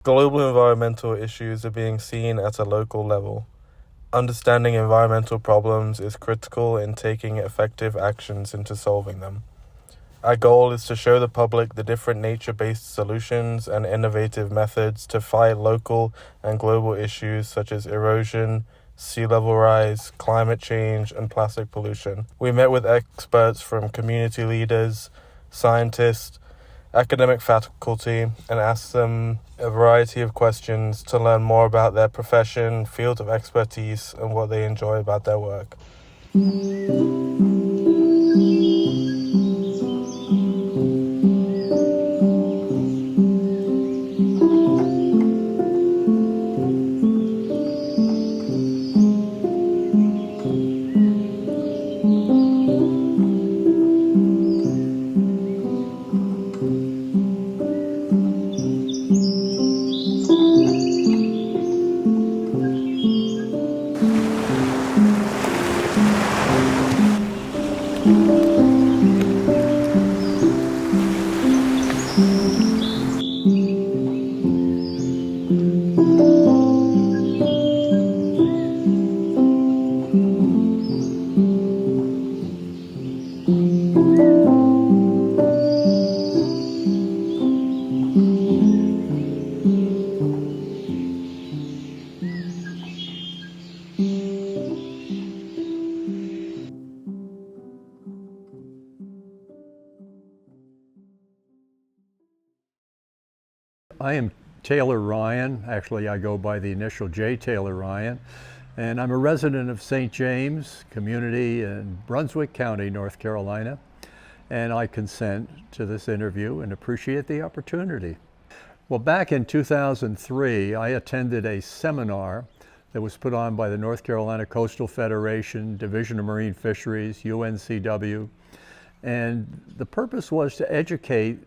Global environmental issues are being seen at a local level. Understanding environmental problems is critical in taking effective actions into solving them. Our goal is to show the public the different nature-based solutions and innovative methods to fight local and global issues such as erosion, sea level rise, climate change, and plastic pollution. We met with experts from community leaders, scientists, academic faculty, and asked them a variety of questions to learn more about their profession, field of expertise, and what they enjoy about their work. I am Taylor Ryan. Actually, I go by the initial J. Taylor Ryan, and I'm a resident of St. James community in Brunswick County, North Carolina, and I consent to this interview and appreciate the opportunity. Well, back in 2003, I attended a seminar that was put on by the North Carolina Coastal Federation, Division of Marine Fisheries, UNCW, and the purpose was to educate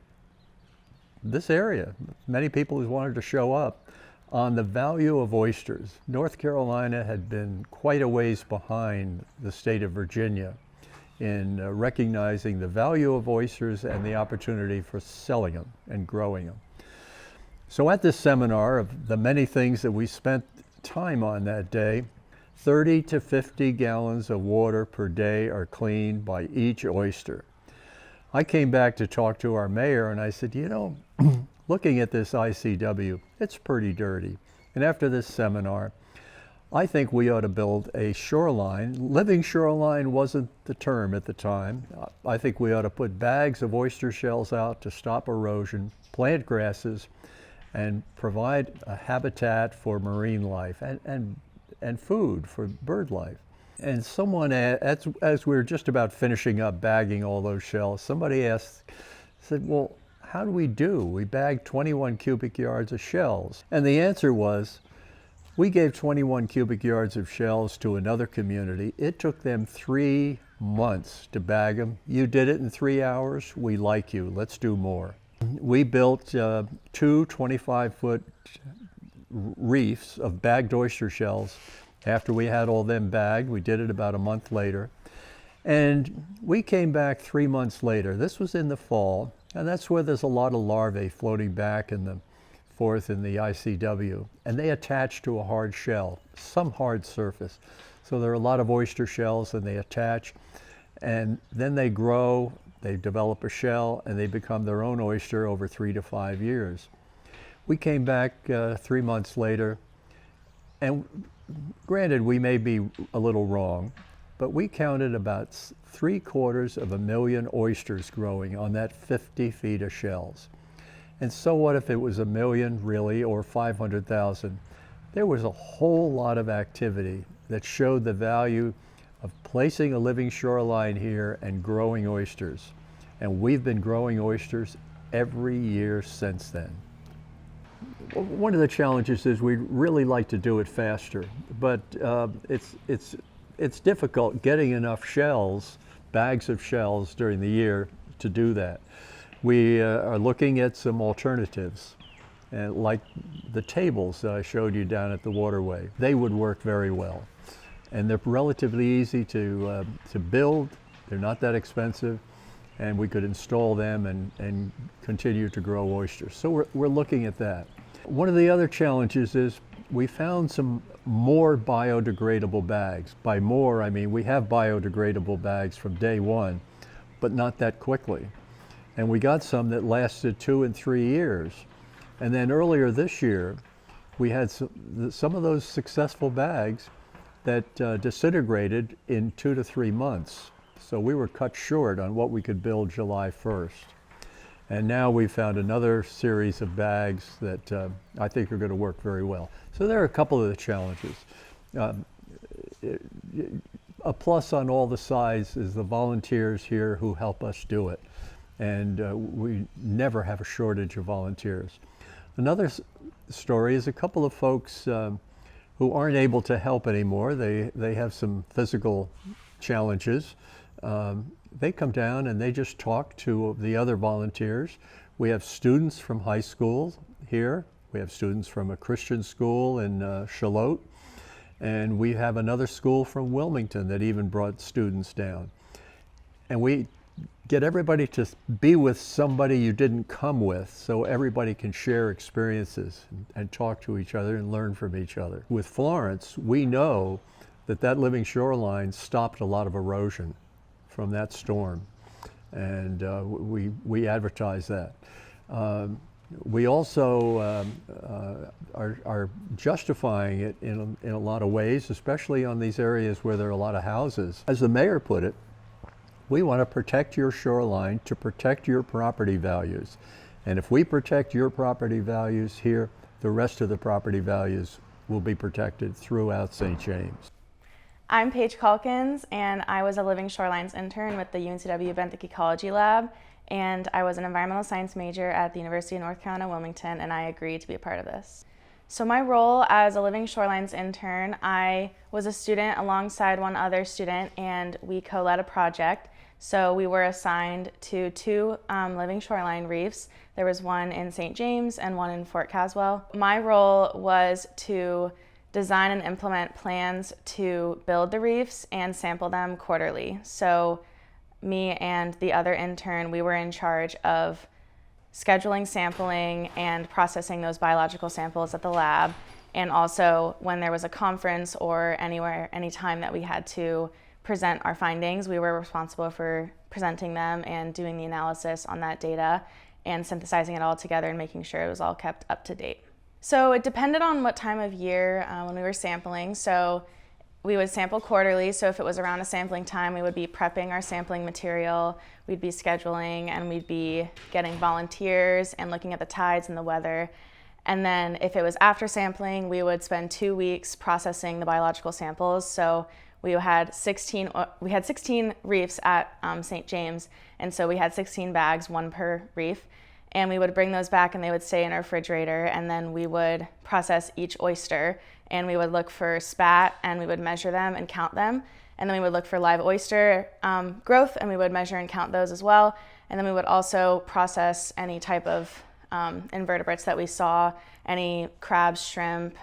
this area, many people who wanted to show up, on the value of oysters. North Carolina had been quite a ways behind the state of Virginia in recognizing the value of oysters and the opportunity for selling them and growing them. So at this seminar, of the many things that we spent time on that day, 30 to 50 gallons of water per day are cleaned by each oyster. I came back to talk to our mayor and I said, you know, looking at this ICW, it's pretty dirty. And after this seminar, I think we ought to build a shoreline. Living shoreline wasn't the term at the time. I think we ought to put bags of oyster shells out to stop erosion, plant grasses, and provide a habitat for marine life and food for bird life. And someone, as we were just about finishing up bagging all those shells, somebody said, well, how do we do? We bagged 21 cubic yards of shells. And the answer was, we gave 21 cubic yards of shells to another community. It took them 3 months to bag them. You did it in 3 hours. We like you. Let's do more. We built 2 25-foot reefs of bagged oyster shells. After we had all them bagged, we did it about a month later. And we came back 3 months later. This was in the fall, and that's where there's a lot of larvae floating back in the forth in the ICW. And they attach to a hard shell, some hard surface. So there are a lot of oyster shells and they attach. And then they grow, they develop a shell, and they become their own oyster over 3 to 5 years. We came back 3 months later, and granted, we may be a little wrong, but we counted about 750,000 oysters growing on that 50 feet of shells. And so what if it was 1 million really, or 500,000? There was a whole lot of activity that showed the value of placing a living shoreline here and growing oysters. And we've been growing oysters every year since then. One of the challenges is we'd really like to do it faster, but it's difficult getting enough shells, bags of shells during the year to do that. We are looking at some alternatives, like the tables that I showed you down at the waterway. They would work very well, and they're relatively easy to build. They're not that expensive, and we could install them and continue to grow oysters. So we're looking at that. One of the other challenges is we found some more biodegradable bags. By more, I mean we have biodegradable bags from day one, but not that quickly. And we got some that lasted 2 and 3 years. And then earlier this year, we had some of those successful bags that disintegrated in 2 to 3 months. So we were cut short on what we could build July 1st. And now we found another series of bags that I think are going to work very well. So there are a couple of the challenges. A plus on all the sides is the volunteers here who help us do it. And we never have a shortage of volunteers. Another story is a couple of folks who aren't able to help anymore. They have some physical challenges. They come down and they just talk to the other volunteers. We have students from high school here. We have students from a Christian school in Charlotte. And we have another school from Wilmington that even brought students down. And we get everybody to be with somebody you didn't come with, so everybody can share experiences and talk to each other and learn from each other. With Florence, we know that living shoreline stopped a lot of erosion from that storm, and we advertise that. We also are justifying it in a lot of ways, especially on these areas where there are a lot of houses. As the mayor put it, we want to protect your shoreline to protect your property values. And if we protect your property values here, the rest of the property values will be protected throughout St. James. I'm Paige Calkins, and I was a Living Shorelines intern with the UNCW Benthic Ecology Lab, and I was an environmental science major at the University of North Carolina, Wilmington, and I agreed to be a part of this. So my role as a Living Shorelines intern, I was a student alongside one other student, and we co-led a project. So we were assigned to 2 living shoreline reefs. There was one in St. James and one in Fort Caswell. My role was to design and implement plans to build the reefs and sample them quarterly. So me and the other intern, we were in charge of scheduling sampling and processing those biological samples at the lab. And also when there was a conference or any time that we had to present our findings, we were responsible for presenting them and doing the analysis on that data and synthesizing it all together and making sure it was all kept up to date. So it depended on what time of year when we were sampling. So we would sample quarterly. So if it was around a sampling time, we would be prepping our sampling material, we'd be scheduling, and we'd be getting volunteers and looking at the tides and the weather. And then if it was after sampling, we would spend 2 weeks processing the biological samples. So we had 16 reefs at St. James, and so we had 16 bags, 1 per reef, and we would bring those back and they would stay in our refrigerator, and then we would process each oyster, and we would look for spat, and we would measure them and count them, and then we would look for live oyster growth, and we would measure and count those as well, and then we would also process any type of invertebrates that we saw, any crabs, shrimp,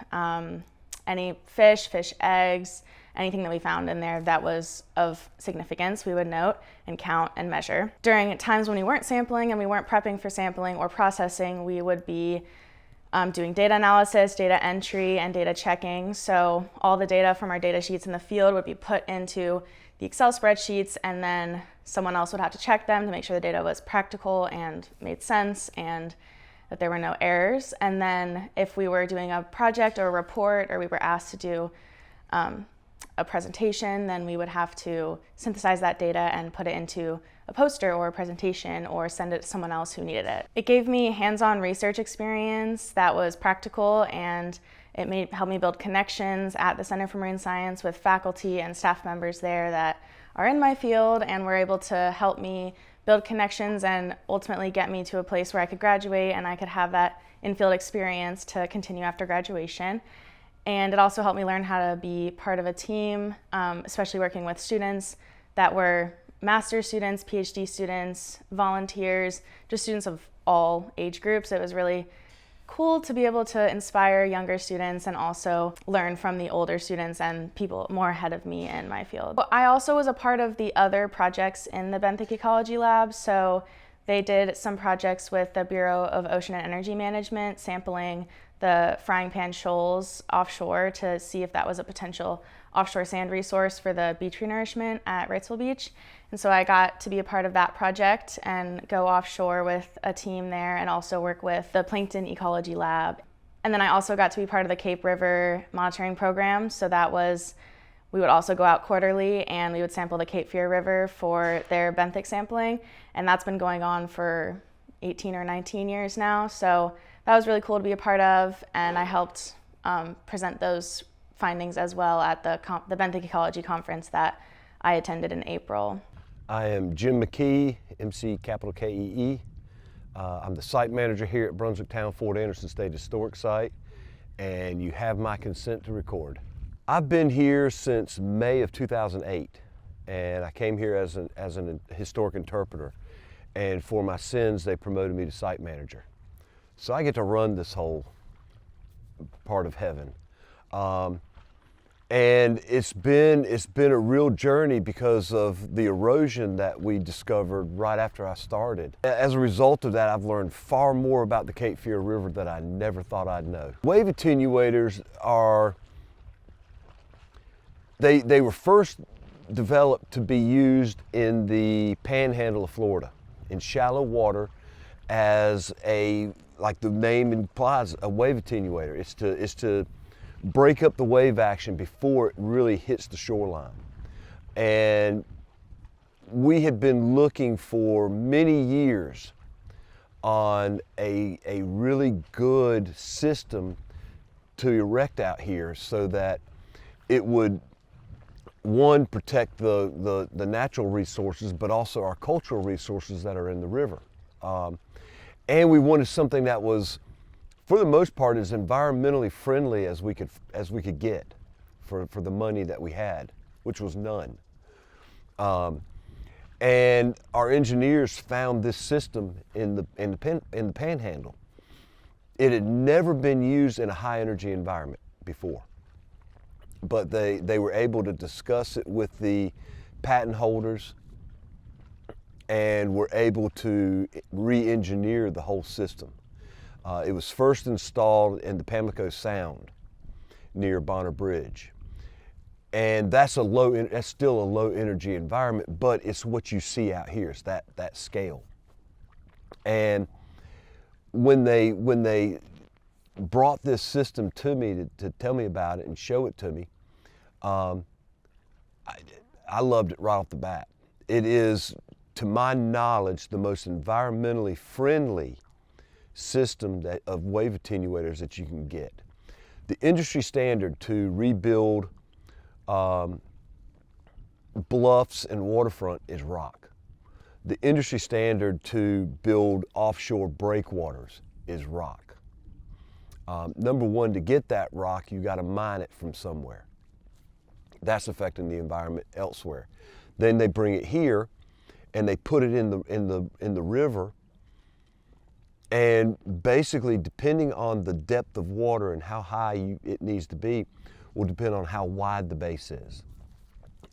any fish eggs, anything that we found in there that was of significance, we would note and count and measure. During times when we weren't sampling and we weren't prepping for sampling or processing, we would be doing data analysis, data entry, and data checking. So all the data from our data sheets in the field would be put into the Excel spreadsheets, and then someone else would have to check them to make sure the data was practical and made sense and that there were no errors. And then if we were doing a project or a report, or we were asked to do a presentation, then we would have to synthesize that data and put it into a poster or a presentation or send it to someone else who needed it. It gave me hands-on research experience that was practical, and it helped me build connections at the Center for Marine Science with faculty and staff members there that are in my field and were able to help me build connections and ultimately get me to a place where I could graduate and I could have that in-field experience to continue after graduation. And it also helped me learn how to be part of a team, especially working with students that were master's students, PhD students, volunteers, just students of all age groups. It was really cool to be able to inspire younger students and also learn from the older students and people more ahead of me in my field. I also was a part of the other projects in the Benthic Ecology Lab, so they did some projects with the Bureau of Ocean and Energy Management, sampling the Frying Pan Shoals offshore to see if that was a potential offshore sand resource for the beach renourishment at Wrightsville Beach. And so I got to be a part of that project and go offshore with a team there and also work with the Plankton Ecology Lab. And then I also got to be part of the Cape River monitoring program. So that was, we would also go out quarterly and we would sample the Cape Fear River for their benthic sampling. And that's been going on for 18 or 19 years now. So that was really cool to be a part of. And I helped present those findings as well at the Benthic Ecology Conference that I attended in April. I am Jim McKee, MC capital K-E-E. I'm the site manager here at Brunswick Town Fort Anderson State Historic Site, and you have my consent to record. I've been here since May of 2008, and I came here as an historic interpreter, and for my sins, they promoted me to site manager. So I get to run this whole part of heaven. And it's been a real journey because of the erosion that we discovered right after I started. As a result of that, I've learned far more about the Cape Fear River that I never thought I'd know. Wave attenuators they were first developed to be used in the panhandle of Florida, in shallow water, as like the name implies, a wave attenuator. It's to break up the wave action before it really hits the shoreline. And we had been looking for many years on a really good system to erect out here so that it would, one, protect the natural resources, but also our cultural resources that are in the river. And we wanted something that was, for the most part, as environmentally friendly as we could get for the money that we had, which was none. And our engineers found this system in the Panhandle. It had never been used in a high energy environment before, but they were able to discuss it with the patent holders and were able to re-engineer the whole system. It was first installed in the Pamlico Sound near Bonner Bridge. And that's still a low energy environment, but it's what you see out here, it's that scale. And when they brought this system to me to tell me about it and show it to me, I loved it right off the bat. It is, to my knowledge, the most environmentally friendly system of wave attenuators that you can get. The industry standard to rebuild bluffs and waterfront is rock. The industry standard to build offshore breakwaters is rock. Number one, to get that rock, you got to mine it from somewhere. That's affecting the environment elsewhere. Then they bring it here, and they put it in the river. And basically, depending on the depth of water and how high it needs to be, will depend on how wide the base is.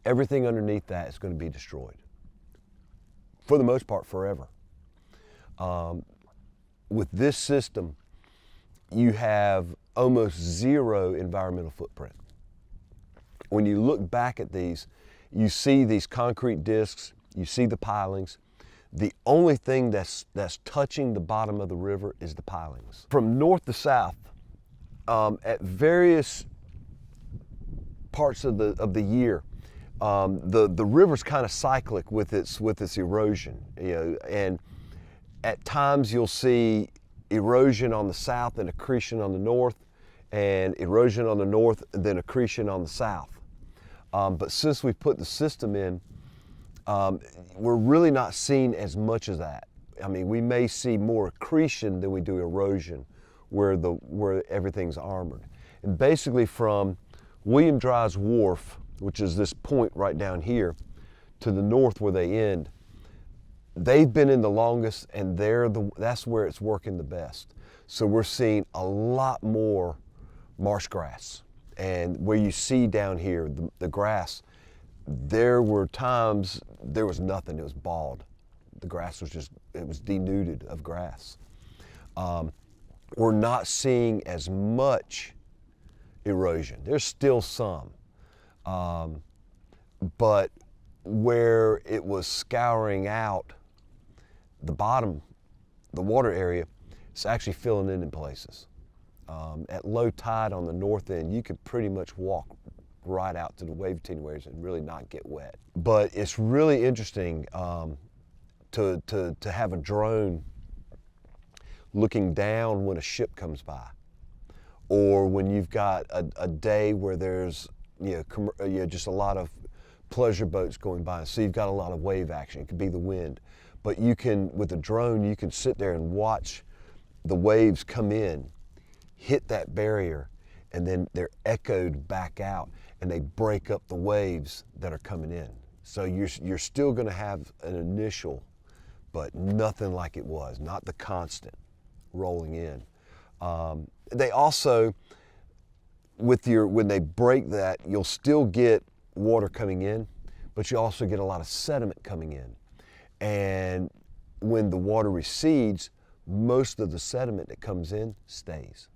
Everything underneath that is going to be destroyed, for the most part, forever. With this system, you have almost zero environmental footprint. When you look back at these, you see these concrete discs, you see the pilings. The only thing that's touching the bottom of the river is the pilings. From north to south, at various parts of the year, the river's kind of cyclic with its erosion, and at times you'll see erosion on the south and accretion on the north, and erosion on the north and then accretion on the south. But since we put the system in, we're really not seeing as much as that. I mean, we may see more accretion than we do erosion where everything's armored. And basically from William Dry's Wharf, which is this point right down here, to the north where they end, they've been in the longest, and that's where it's working the best. So we're seeing a lot more marsh grass. And where you see down here, the grass, there were times there was nothing, it was bald. The grass was just, it was denuded of grass. We're not seeing as much erosion. There's still some, but where it was scouring out the bottom, the water area, it's actually filling in places. At low tide on the north end, you could pretty much walk right out to the wave attenuators and really not get wet. But it's really interesting to have a drone looking down when a ship comes by, or when you've got a day where there's just a lot of pleasure boats going by. So you've got a lot of wave action. It could be the wind, but you can, with a drone, you can sit there and watch the waves come in, hit that barrier, and then they're echoed back out, and they break up the waves that are coming in. So you're still going to have an initial, but nothing like it was, not the constant rolling in. They also, when they break that, you'll still get water coming in, but you also get a lot of sediment coming in. And when the water recedes, most of the sediment that comes in stays.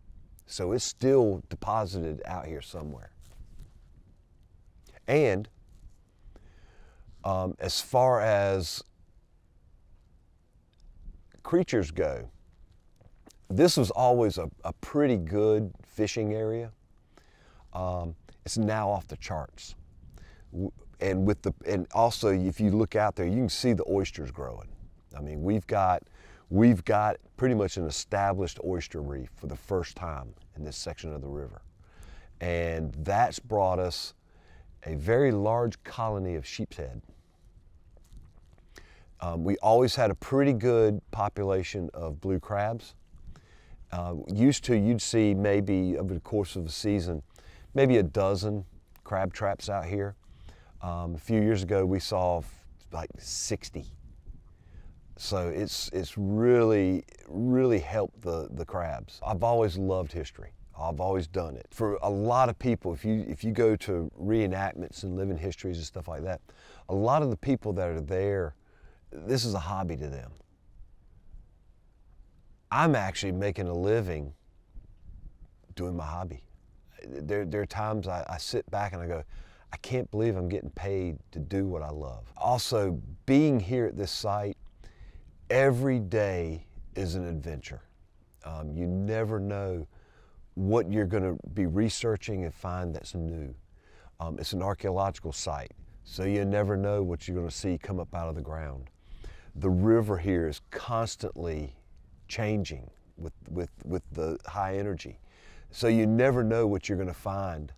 So it's still deposited out here somewhere. And as far as creatures go, this was always a pretty good fishing area. It's now off the charts. And also, if you look out there, you can see the oysters growing. I mean, we've got pretty much an established oyster reef for the first time in this section of the river. And that's brought us a very large colony of sheepshead. We always had a pretty good population of blue crabs. You'd see maybe over the course of a season, maybe a dozen crab traps out here. A few years ago, we saw like 60. So it's really, really helped the crabs. I've always loved history. I've always done it. For a lot of people, if you go to reenactments and living histories and stuff like that, a lot of the people that are there, this is a hobby to them. I'm actually making a living doing my hobby. There are times I sit back and I go, I can't believe I'm getting paid to do what I love. Also, being here at this site, every day is an adventure. You never know what you're going to be researching and find that's new. It's an archaeological site, so you never know what you're going to see come up out of the ground. The river here is constantly changing with the high energy, so you never know what you're going to find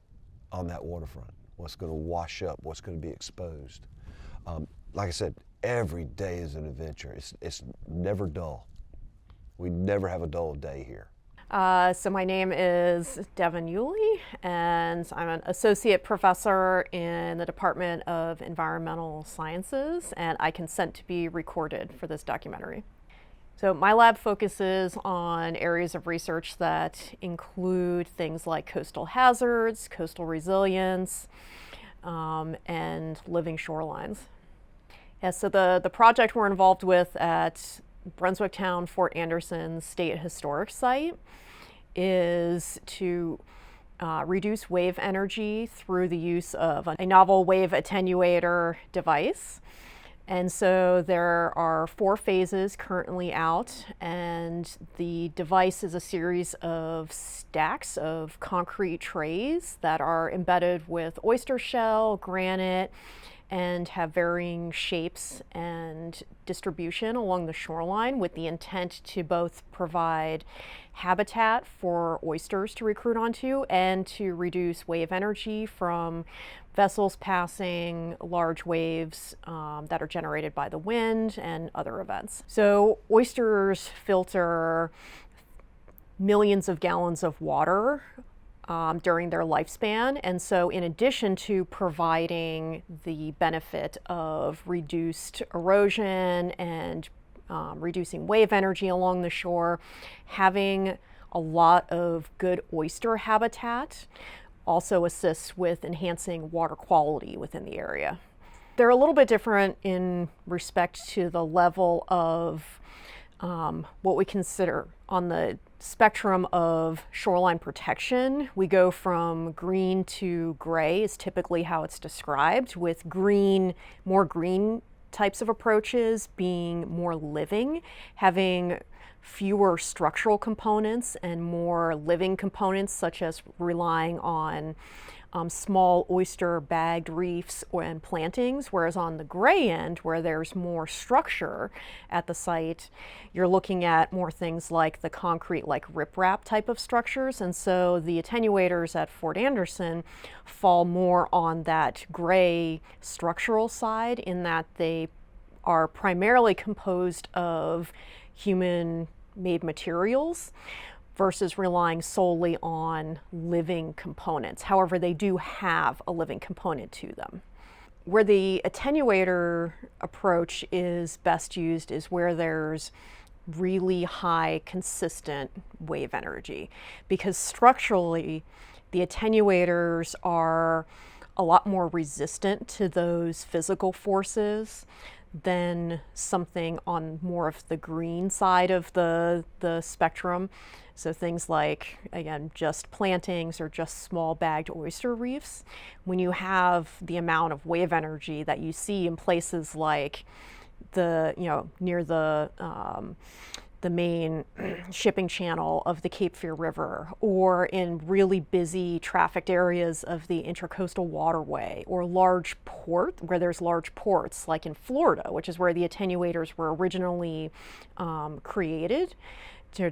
on that waterfront, what's going to wash up, what's going to be exposed. Like I said, every day is an adventure. It's never dull. We never have a dull day here. So my name is Devin Yulee, and I'm an associate professor in the Department of Environmental Sciences, and I consent to be recorded for this documentary. So my lab focuses on areas of research that include things like coastal hazards, coastal resilience, and living shorelines. Yeah, so the project we're involved with at Brunswick Town Fort Anderson State Historic Site is to reduce wave energy through the use of a novel wave attenuator device. And so there are 4 phases currently out, and the device is a series of stacks of concrete trays that are embedded with oyster shell, granite, and have varying shapes and distribution along the shoreline, with the intent to both provide habitat for oysters to recruit onto and to reduce wave energy from vessels passing, large waves that are generated by the wind and other events. So oysters filter millions of gallons of water during their lifespan. And so in addition to providing the benefit of reduced erosion and reducing wave energy along the shore, having a lot of good oyster habitat also assists with enhancing water quality within the area. They're a little bit different in respect to the level of what we consider on the spectrum of shoreline protection. We go from green to gray is typically how it's described, with green, more green types of approaches being more living, having fewer structural components and more living components, such as relying on small oyster bagged reefs and plantings, whereas on the gray end, where there's more structure at the site, you're looking at more things like the concrete, like riprap type of structures. And so the attenuators at Fort Anderson fall more on that gray structural side, in that they are primarily composed of human-made materials versus relying solely on living components. However, they do have a living component to them. Where the attenuator approach is best used is where there's really high consistent wave energy, because structurally the attenuators are a lot more resistant to those physical forces than something on more of the green side of the spectrum. So things like, again, just plantings or just small bagged oyster reefs. When you have the amount of wave energy that you see in places like near the main shipping channel of the Cape Fear River, or in really busy trafficked areas of the Intracoastal Waterway, or large port, where there's large ports, like in Florida, which is where the attenuators were originally created to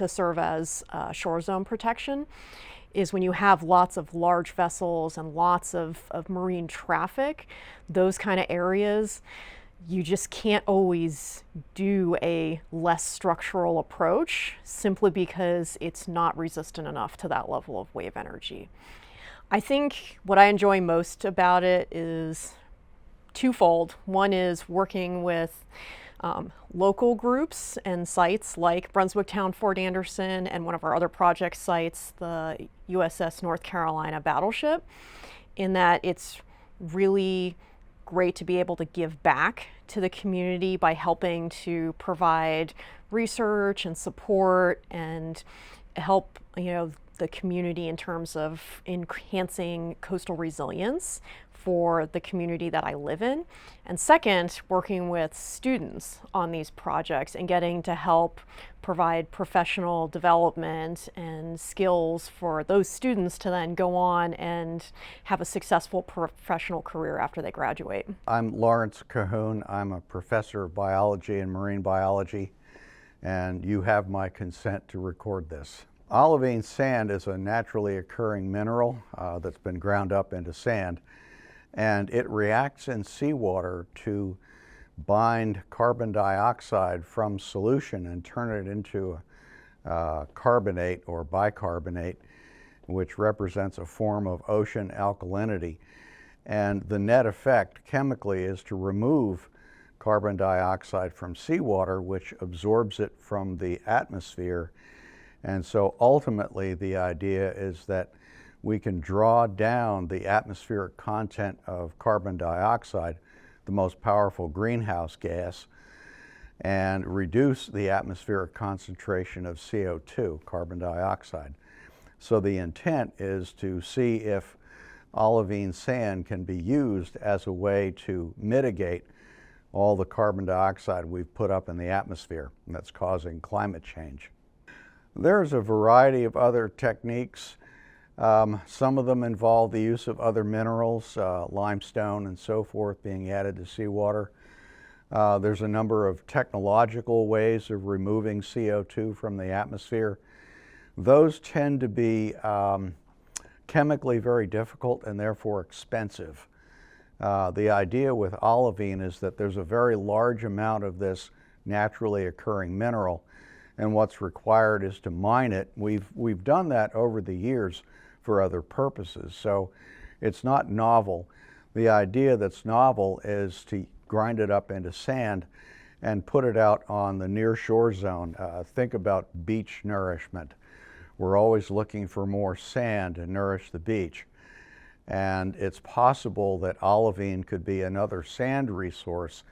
serve as shore zone protection, is when you have lots of large vessels and lots of marine traffic, those kind of areas, you just can't always do a less structural approach, simply because it's not resistant enough to that level of wave energy. I think what I enjoy most about it is twofold. One is working with local groups and sites like Brunswick Town Fort Anderson, and one of our other project sites, the USS North Carolina Battleship, in that it's really great to be able to give back to the community by helping to provide research and support and help the community in terms of enhancing coastal resilience for the community that I live in. And second, working with students on these projects and getting to help provide professional development and skills for those students to then go on and have a successful professional career after they graduate. I'm Lawrence Cahoon. I'm a professor of biology and marine biology, and you have my consent to record this. Olivine sand is a naturally occurring mineral that's been ground up into sand, and it reacts in seawater to bind carbon dioxide from solution and turn it into carbonate or bicarbonate, which represents a form of ocean alkalinity. And the net effect chemically is to remove carbon dioxide from seawater, which absorbs it from the atmosphere. And so ultimately the idea is that we can draw down the atmospheric content of carbon dioxide, the most powerful greenhouse gas, and reduce the atmospheric concentration of CO2, carbon dioxide. So the intent is to see if olivine sand can be used as a way to mitigate all the carbon dioxide we've put up in the atmosphere that's causing climate change. There's a variety of other techniques. Some of them involve the use of other minerals, limestone and so forth, being added to seawater. There's a number of technological ways of removing CO2 from the atmosphere. Those tend to be chemically very difficult and therefore expensive. The idea with olivine is that there's a very large amount of this naturally occurring mineral, and what's required is to mine it. We've done that over the years for other purposes, so it's not novel. The idea that's novel is to grind it up into sand and put it out on the near shore zone. Think about beach nourishment. We're always looking for more sand to nourish the beach. And it's possible that olivine could be another sand resource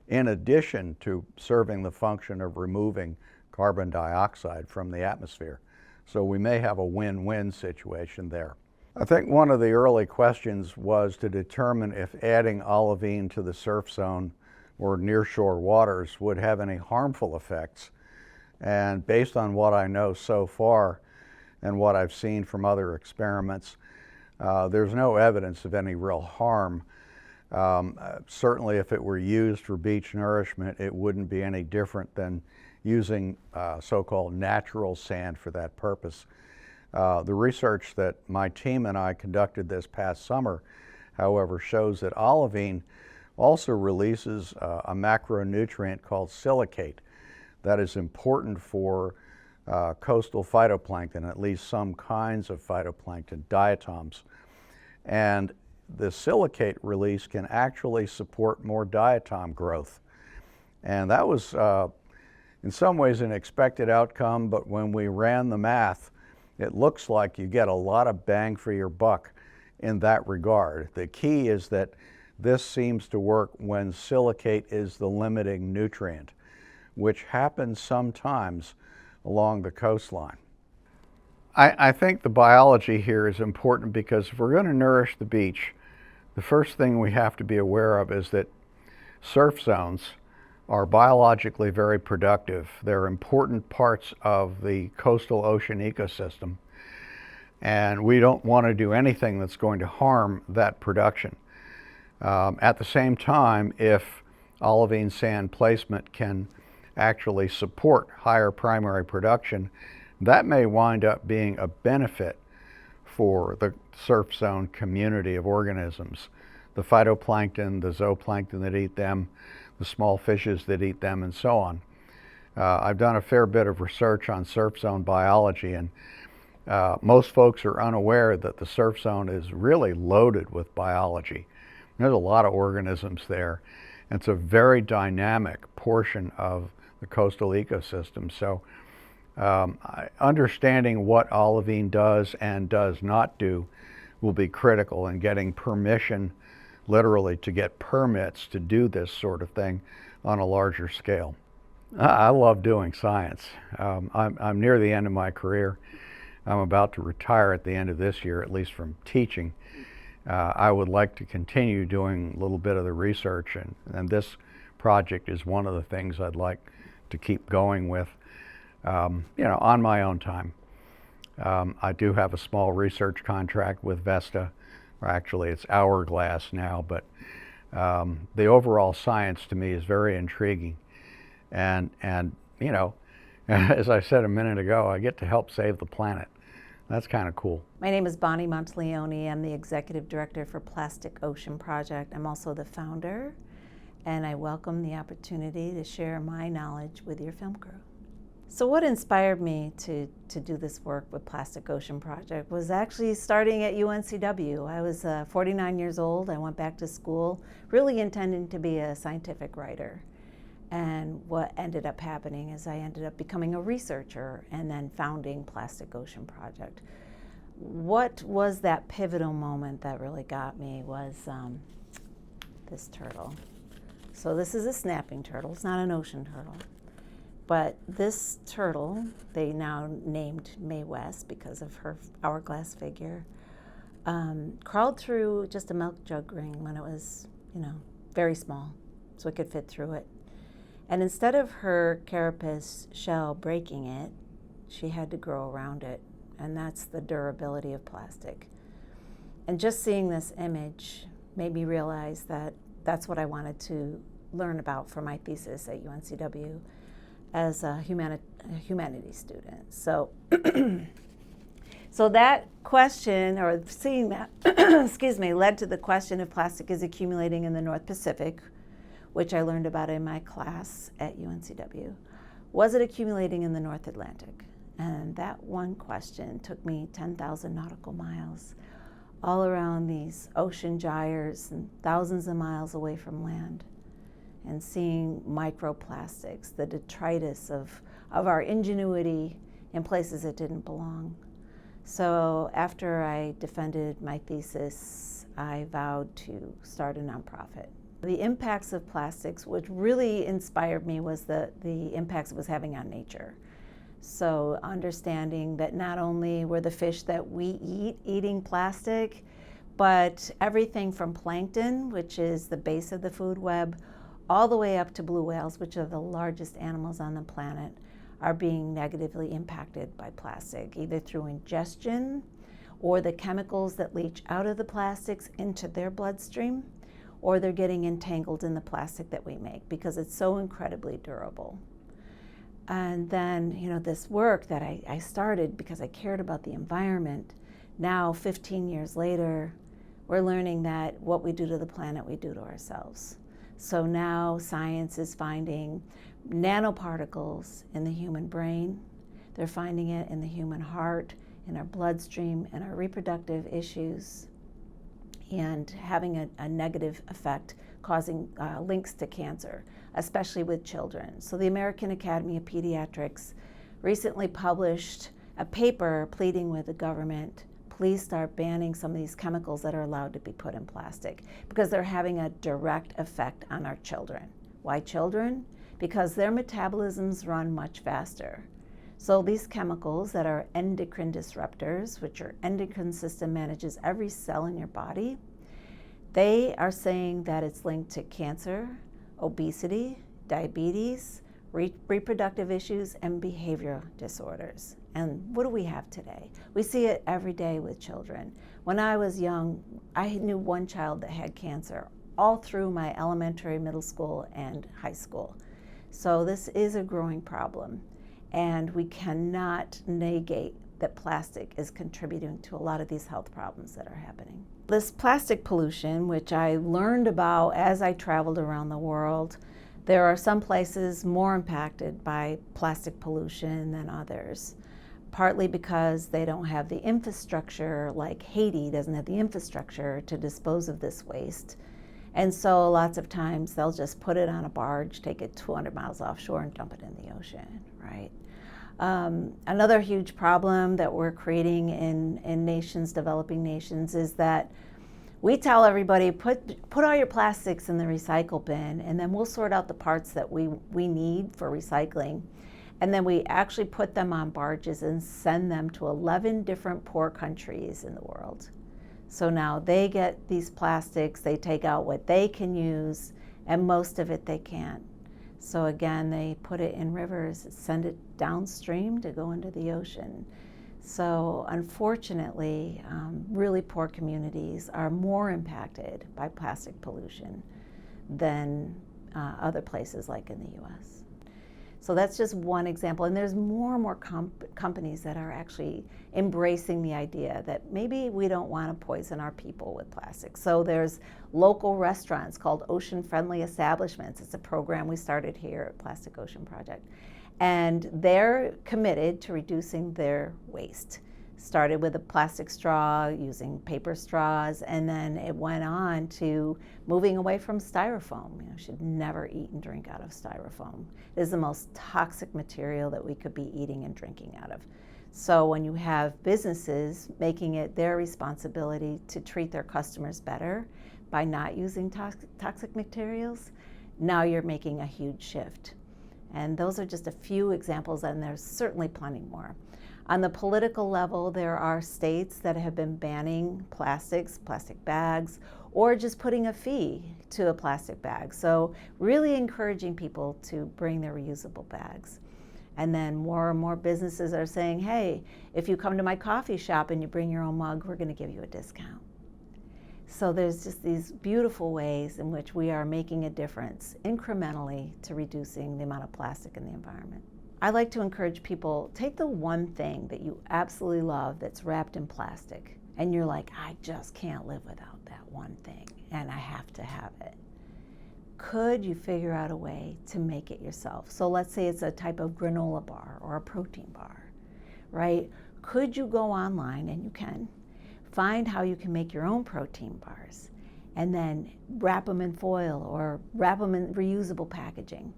in addition to serving the function of removing carbon dioxide from the atmosphere. So we may have a win-win situation there. I think one of the early questions was to determine if adding olivine to the surf zone or nearshore waters would have any harmful effects. And based on what I know so far and what I've seen from other experiments, there's no evidence of any real harm. Certainly if it were used for beach nourishment, it wouldn't be any different than using so-called natural sand for that purpose. The research that my team and I conducted this past summer, however, shows that olivine also releases a macronutrient called silicate that is important for coastal phytoplankton, at least some kinds of phytoplankton, diatoms. And the silicate release can actually support more diatom growth. And that was in some ways an expected outcome, but when we ran the math, it looks like you get a lot of bang for your buck in that regard. The key is that this seems to work when silicate is the limiting nutrient, which happens sometimes along the coastline. I think the biology here is important because if we're going to nourish the beach, the first thing we have to be aware of is that surf zones are biologically very productive. They're important parts of the coastal ocean ecosystem, and we don't want to do anything that's going to harm that production. At the same time, if olivine sand placement can actually support higher primary production, that may wind up being a benefit for the surf zone community of organisms. The phytoplankton, the zooplankton that eat them, the small fishes that eat them, and so on. I've done a fair bit of research on surf zone biology, and most folks are unaware that the surf zone is really loaded with biology. There's a lot of organisms there. It's a very dynamic portion of the coastal ecosystem. So understanding what olivine does and does not do will be critical in getting permission, literally to get permits to do this sort of thing on a larger scale. I love doing science. I'm near the end of my career. I'm about to retire at the end of this year, at least from teaching. I would like to continue doing a little bit of the research, and this project is one of the things I'd like to keep going with, on my own time. I do have a small research contract with Vesta, or actually it's Hourglass now, but the overall science to me is very intriguing. And as I said a minute ago, I get to help save the planet. That's kind of cool. My name is Bonnie Monteleone. I'm the Executive Director for Plastic Ocean Project. I'm also the founder, and I welcome the opportunity to share my knowledge with your film crew. So what inspired me to do this work with Plastic Ocean Project was actually starting at UNCW. I was 49 years old. I went back to school really intending to be a scientific writer. And what ended up happening is I ended up becoming a researcher and then founding Plastic Ocean Project. What was that pivotal moment that really got me was this turtle. So this is a snapping turtle. It's not an ocean turtle. But this turtle, they now named Mae West because of her hourglass figure, crawled through just a milk jug ring when it was, very small, so it could fit through it. And instead of her carapace shell breaking it, she had to grow around it. And that's the durability of plastic. And just seeing this image made me realize that that's what I wanted to learn about for my thesis at UNCW as a humanities student. So, so that question, or seeing that, led to the question if plastic is accumulating in the North Pacific, which I learned about in my class at UNCW. Was it accumulating in the North Atlantic? And that one question took me 10,000 nautical miles all around these ocean gyres and thousands of miles away from land. and seeing microplastics, the detritus of our ingenuity in places it didn't belong. So after I defended my thesis, I vowed to start a nonprofit. The impacts of plastics, what really inspired me was the impacts it was having on nature. So understanding that not only were the fish that we eat eating plastic, but everything from plankton, which is the base of the food web, all the way up to blue whales, which are the largest animals on the planet, are being negatively impacted by plastic, either through ingestion or the chemicals that leach out of the plastics into their bloodstream, or they're getting entangled in the plastic that we make because it's so incredibly durable. And then, this work that I started because I cared about the environment, now 15 years later, we're learning that what we do to the planet, we do to ourselves. So now science is finding nanoparticles in the human brain. They're finding it in the human heart, in our bloodstream, and our reproductive issues, and having a negative effect, causing links to cancer, especially with children. So the American Academy of Pediatrics recently published a paper pleading with the government, please start banning some of these chemicals that are allowed to be put in plastic because they're having a direct effect on our children. Why children? Because their metabolisms run much faster. So these chemicals that are endocrine disruptors, which your endocrine system manages every cell in your body, they are saying that it's linked to cancer, obesity, diabetes, reproductive issues, and behavioral disorders. And what do we have today? We see it every day with children. When I was young, I knew one child that had cancer all through my elementary, middle school, and high school. So this is a growing problem, and we cannot negate that plastic is contributing to a lot of these health problems that are happening. This plastic pollution, which I learned about as I traveled around the world, there are some places more impacted by plastic pollution than others, partly because they don't have the infrastructure, like Haiti doesn't have the infrastructure to dispose of this waste. And so lots of times they'll just put it on a barge, take it 200 miles offshore and dump it in the ocean, right? Another huge problem that we're creating in nations, developing nations, is that we tell everybody, put all your plastics in the recycle bin, and then we'll sort out the parts that we need for recycling. And then we actually put them on barges and send them to 11 different poor countries in the world. So now they get these plastics, they take out what they can use, and most of it they can't. So again, they put it in rivers, send it downstream to go into the ocean. So unfortunately, really poor communities are more impacted by plastic pollution than other places like in the US. So that's just one example, and there's more and more companies that are actually embracing the idea that maybe we don't want to poison our people with plastic. So there's local restaurants called Ocean Friendly Establishments. It's a program we started here at Plastic Ocean Project. And they're committed to reducing their waste. Started with a plastic straw, using paper straws, and then it went on to moving away from styrofoam. You should never eat and drink out of styrofoam. It is the most toxic material that we could be eating and drinking out of. So when you have businesses making it their responsibility to treat their customers better by not using toxic materials, now you're making a huge shift. And those are just a few examples, and there's certainly plenty more. On the political level, there are states that have been banning plastics, plastic bags, or just putting a fee to a plastic bag. So really encouraging people to bring their reusable bags. And then more and more businesses are saying, hey, if you come to my coffee shop and you bring your own mug, we're going to give you a discount. So there's just these beautiful ways in which we are making a difference incrementally to reducing the amount of plastic in the environment. I like to encourage people, take the one thing that you absolutely love that's wrapped in plastic, and you're like, I just can't live without that one thing, and I have to have it. Could you figure out a way to make it yourself? So let's say it's a type of granola bar or a protein bar, right? Could you go online, and you can, find how you can make your own protein bars, and then wrap them in foil or wrap them in reusable packaging.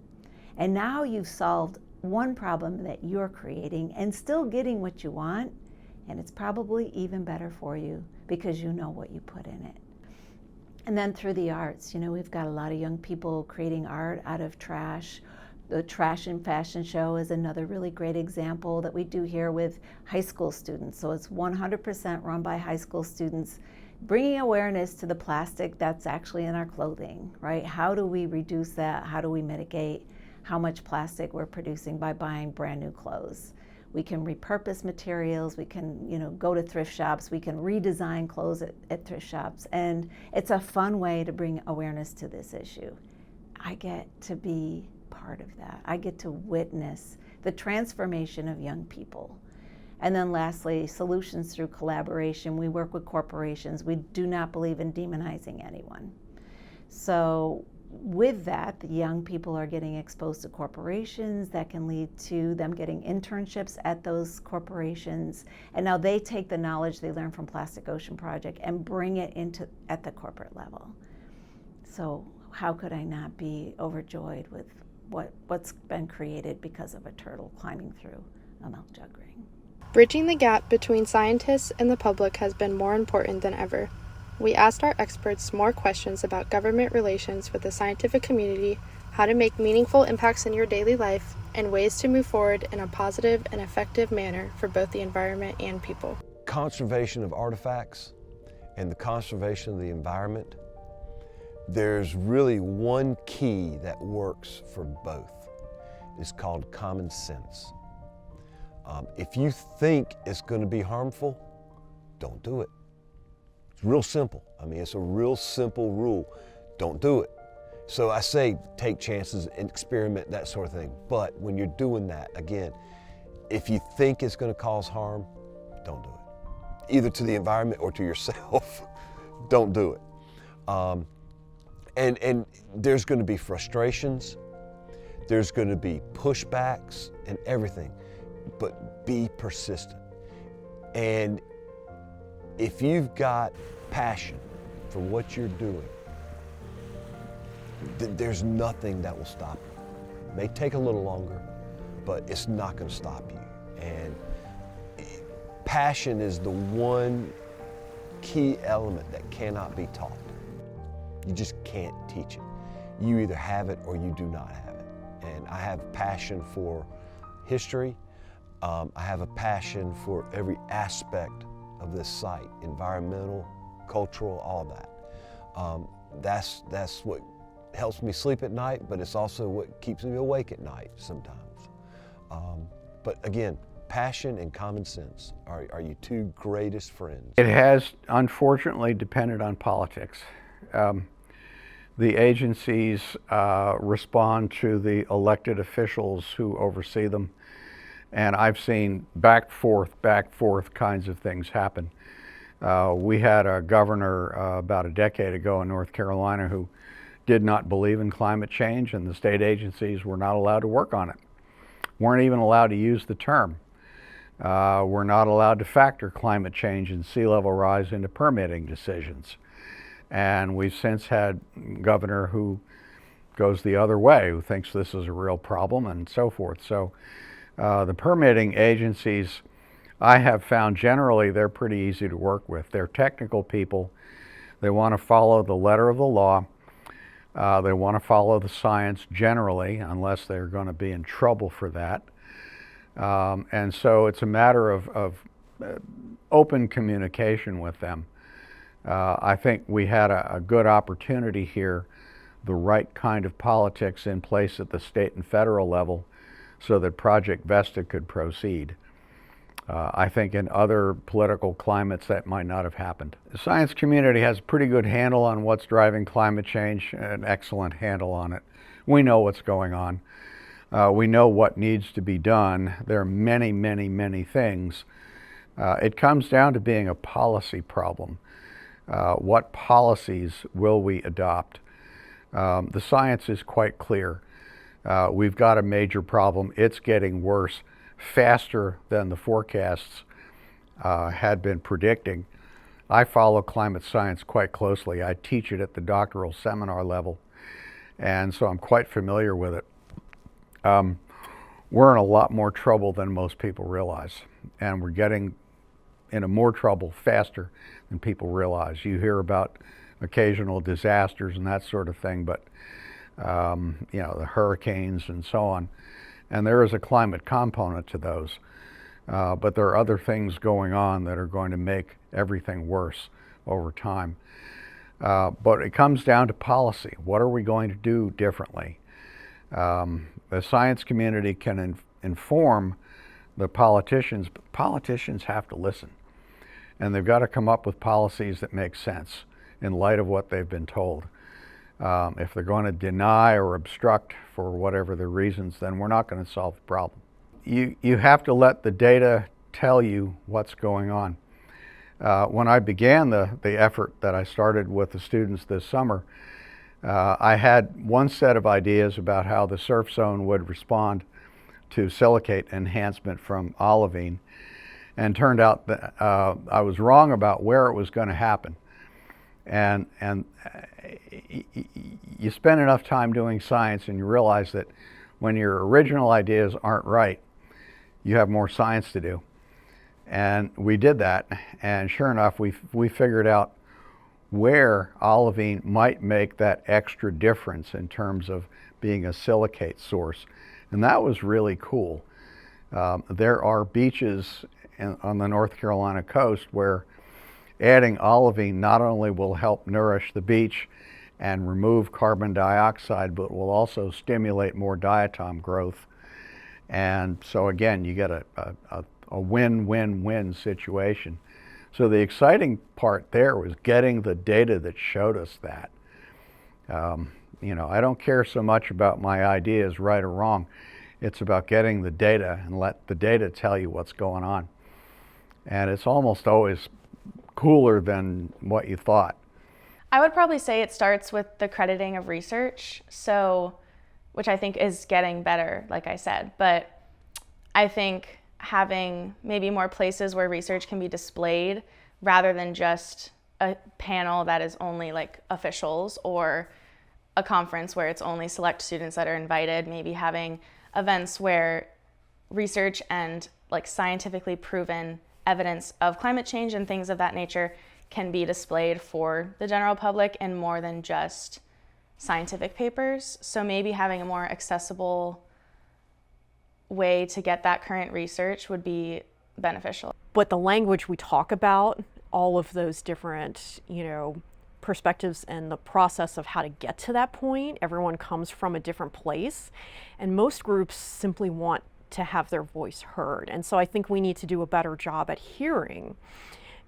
And now you've solved one problem that you're creating and still getting what you want, and it's probably even better for you because you know what you put in it. And then through the arts, you know, we've got a lot of young people creating art out of trash. The Trash and Fashion Show is another really great example that we do here with high school students. So it's 100% run by high school students, bringing awareness to the plastic that's actually in our clothing, right? How do we reduce that? How do we mitigate how much plastic we're producing by buying brand new clothes? We can repurpose materials, we can, you know, go to thrift shops, we can redesign clothes at thrift shops, and it's a fun way to bring awareness to this issue. I get to be part of that. I get to witness the transformation of young people. And then lastly, solutions through collaboration. We work with corporations. We do not believe in demonizing anyone. So with that, the young people are getting exposed to corporations that can lead to them getting internships at those corporations. And now they take the knowledge they learned from Plastic Ocean Project and bring it into at the corporate level. So how could I not be overjoyed with what's been created because of a turtle climbing through a milk jug ring? Bridging the gap between scientists and the public has been more important than ever. We asked our experts more questions about government relations with the scientific community, how to make meaningful impacts in your daily life, and ways to move forward in a positive and effective manner for both the environment and people. Conservation of artifacts and the conservation of the environment, there's really one key that works for both. It's called common sense. If you think it's going to be harmful, don't do it. It's real simple. I mean, it's a real simple rule. Don't do it. So I say take chances and experiment, that sort of thing. But when you're doing that, again, if you think it's going to cause harm, don't do it. Either to the environment or to yourself. Don't do it. And there's going to be frustrations. There's going to be pushbacks and everything. But be persistent. And if you've got passion for what you're doing, there's nothing that will stop you. It may take a little longer, but it's not going to stop you. And passion is the one key element that cannot be taught. You just can't teach it. You either have it or you do not have it. And I have passion for history. I have a passion for every aspect of this site, environmental, cultural, all of that. That's what helps me sleep at night, but it's also what keeps me awake at night sometimes. But again, passion and common sense are your two greatest friends. It has unfortunately depended on politics. The agencies respond to the elected officials who oversee them. And I've seen back forth kinds of things happen. We had a governor about a decade ago in North Carolina who did not believe in climate change, and the state agencies were not allowed to work on it. Weren't even allowed to use the term. We're not allowed to factor climate change and sea level rise into permitting decisions. And we've since had a governor who goes the other way, who thinks this is a real problem and so forth. So the permitting agencies, I have found generally they're pretty easy to work with. They're technical people. They want to follow the letter of the law. They want to follow the science generally, unless they're going to be in trouble for that. And so it's a matter of open communication with them. I think we had a good opportunity here, the right kind of politics in place at the state and federal level so that Project Vesta could proceed. I think in other political climates that might not have happened. The science community has a pretty good handle on what's driving climate change, an excellent handle on it. We know what's going on. We know what needs to be done. There are many, many, many things. It comes down to being a policy problem. What policies will we adopt? The science is quite clear. We've got a major problem. It's getting worse faster than the forecasts had been predicting. I follow climate science quite closely. I teach it at the doctoral seminar level, and so I'm quite familiar with it. We're in a lot more trouble than most people realize, and we're getting into more trouble faster than people realize. You hear about occasional disasters and that sort of thing, but you know, the hurricanes and so on, and there is a climate component to those. But there are other things going on that are going to make everything worse over time. But it comes down to policy. What are we going to do differently? The science community can inform the politicians, but politicians have to listen. And they've got to come up with policies that make sense in light of what they've been told. If they're going to deny or obstruct for whatever the reasons, then we're not going to solve the problem. You have to let the data tell you what's going on. When I began the effort that I started with the students this summer, I had one set of ideas about how the surf zone would respond to silicate enhancement from olivine, and turned out that I was wrong about where it was going to happen. And you spend enough time doing science and you realize that when your original ideas aren't right, you have more science to do. And we did that, and sure enough, we figured out where olivine might make that extra difference in terms of being a silicate source. And that was really cool. There are beaches on the North Carolina coast where adding olivine not only will help nourish the beach and remove carbon dioxide, but will also stimulate more diatom growth. And so again, you get a win-win-win situation. So the exciting part there was getting the data that showed us that. You know, I don't care so much about my ideas, right or wrong. It's about getting the data and let the data tell you what's going on. And it's almost always cooler than what you thought. I would probably say it starts with the crediting of research, which I think is getting better, like I said. But I think having maybe more places where research can be displayed rather than just a panel that is only like officials, or a conference where it's only select students that are invited, maybe having events where research and like scientifically proven evidence of climate change and things of that nature can be displayed for the general public in more than just scientific papers. So maybe having a more accessible way to get that current research would be beneficial. But the language we talk about, all of those different, you know, perspectives and the process of how to get to that point, everyone comes from a different place, and most groups simply want to have their voice heard. And so I think we need to do a better job at hearing